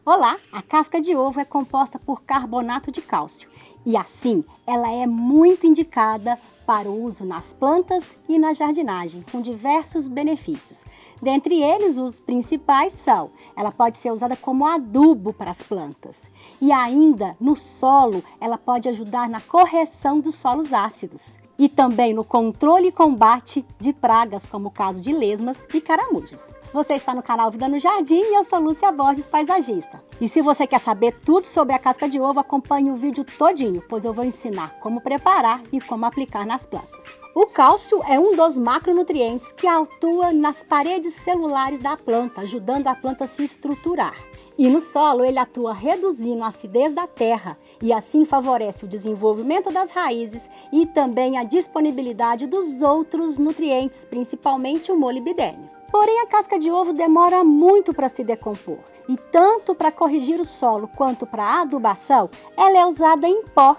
Olá, a casca de ovo é composta por carbonato de cálcio e assim ela é muito indicada para o uso nas plantas e na jardinagem, com diversos benefícios. Dentre eles, os principais são: ela pode ser usada como adubo para as plantas e ainda no solo ela pode ajudar na correção dos solos ácidos. E também no controle e combate de pragas, como o caso de lesmas e caramujos. Você está no canal Vida no Jardim e eu sou Lúcia Borges, paisagista. E se você quer saber tudo sobre a casca de ovo, acompanhe o vídeo todinho, pois eu vou ensinar como preparar e como aplicar nas plantas. O cálcio é um dos macronutrientes que atua nas paredes celulares da planta, ajudando a planta a se estruturar. E no solo ele atua reduzindo a acidez da terra e assim favorece o desenvolvimento das raízes e também a disponibilidade dos outros nutrientes, principalmente o molibdênio. Porém, a casca de ovo demora muito para se decompor e tanto para corrigir o solo quanto para a adubação, ela é usada em pó,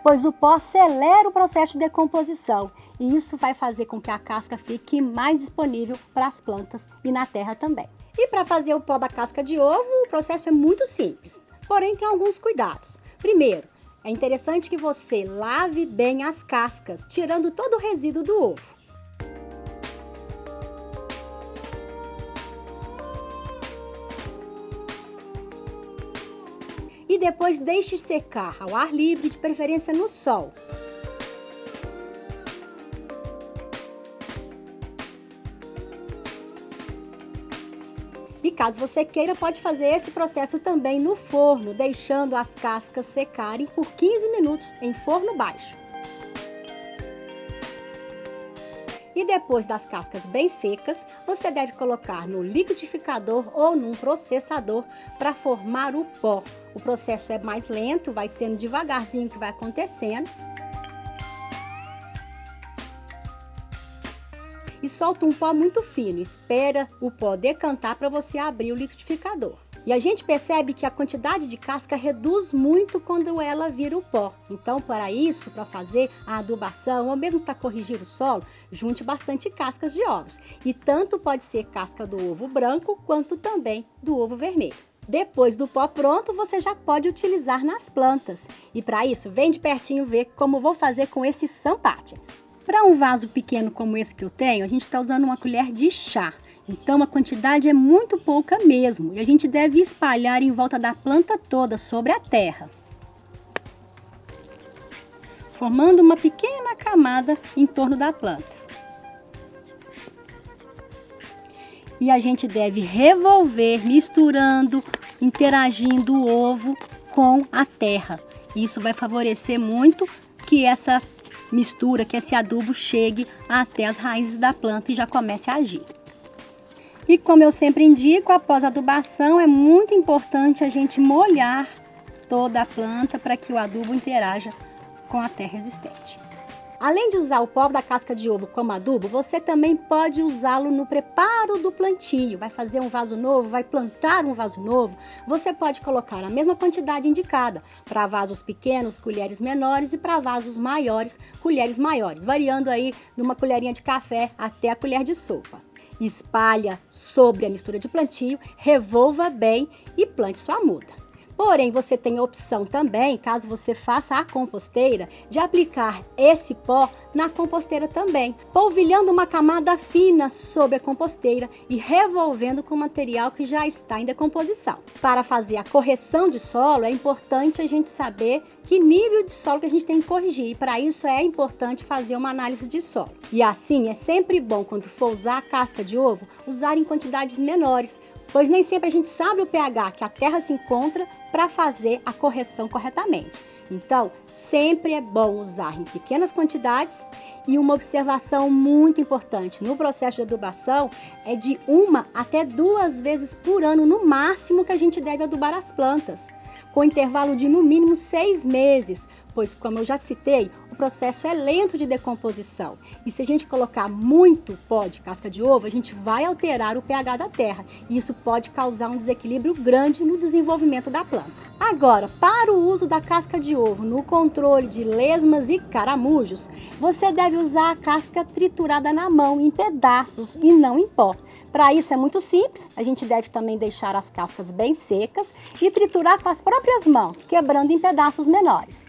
pois o pó acelera o processo de decomposição e isso vai fazer com que a casca fique mais disponível para as plantas e na terra também. E para fazer o pó da casca de ovo, o processo é muito simples, porém tem alguns cuidados. Primeiro, é interessante que você lave bem as cascas, tirando todo o resíduo do ovo. E depois deixe secar ao ar livre, de preferência no sol. E caso você queira, pode fazer esse processo também no forno, deixando as cascas secarem por 15 minutos em forno baixo. E depois das cascas bem secas, você deve colocar no liquidificador ou num processador para formar o pó. O processo é mais lento, vai sendo devagarzinho que vai acontecendo. E solta um pó muito fino, espera o pó decantar para você abrir o liquidificador. E a gente percebe que a quantidade de casca reduz muito quando ela vira o pó. Então, para isso, para fazer a adubação ou mesmo para corrigir o solo, junte bastante cascas de ovos. E tanto pode ser casca do ovo branco quanto também do ovo vermelho. Depois do pó pronto, você já pode utilizar nas plantas. E para isso, vem de pertinho ver como vou fazer com esses sampatians. Para um vaso pequeno como esse que eu tenho, a gente está usando uma colher de chá. Então a quantidade é muito pouca mesmo. E a gente deve espalhar em volta da planta toda, sobre a terra, formando uma pequena camada em torno da planta. E a gente deve revolver, misturando, interagindo o ovo com a terra. Isso vai favorecer muito que essa mistura, que esse adubo chegue até as raízes da planta e já comece a agir. E como eu sempre indico, após a adubação é muito importante a gente molhar toda a planta para que o adubo interaja com a terra existente. Além de usar o pó da casca de ovo como adubo, você também pode usá-lo no preparo do plantio. Vai fazer um vaso novo, vai plantar um vaso novo, você pode colocar a mesma quantidade indicada. Para vasos pequenos, colheres menores, e para vasos maiores, colheres maiores, variando aí de uma colherinha de café até a colher de sopa. Espalha sobre a mistura de plantio, revolva bem e plante sua muda. Porém, você tem a opção também, caso você faça a composteira, de aplicar esse pó na composteira também, polvilhando uma camada fina sobre a composteira e revolvendo com o material que já está em decomposição. Para fazer a correção de solo, é importante a gente saber que nível de solo que a gente tem que corrigir. E para isso é importante fazer uma análise de solo. E assim, é sempre bom, quando for usar a casca de ovo, usar em quantidades menores, pois nem sempre a gente sabe o pH que a terra se encontra para fazer a correção corretamente. Então, sempre é bom usar em pequenas quantidades. E uma observação muito importante no processo de adubação é de 1 até 2 vezes por ano, no máximo, que a gente deve adubar as plantas, com intervalo de no mínimo 6 meses, pois, como eu já citei, o processo é lento de decomposição. E se a gente colocar muito pó de casca de ovo, a gente vai alterar o pH da terra. E isso pode causar um desequilíbrio grande no desenvolvimento da planta. Agora, para o uso da casca de ovo no controle de lesmas e caramujos, você deve usar a casca triturada na mão, em pedaços e não em pó, Para isso é muito simples, a gente deve também deixar as cascas bem secas e triturar com as próprias mãos, quebrando em pedaços menores.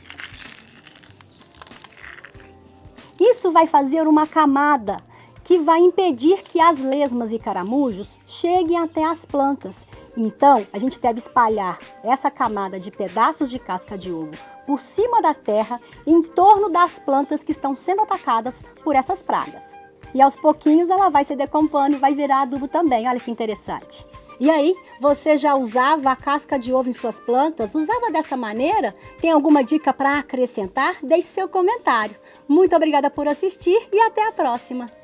Isso vai fazer uma camada que vai impedir que as lesmas e caramujos cheguem até as plantas. Então, a gente deve espalhar essa camada de pedaços de casca de ovo por cima da terra, em torno das plantas que estão sendo atacadas por essas pragas. E aos pouquinhos ela vai se decompondo e vai virar adubo também, olha que interessante. E aí, você já usava a casca de ovo em suas plantas? Usava desta maneira? Tem alguma dica para acrescentar? Deixe seu comentário. Muito obrigada por assistir e até a próxima!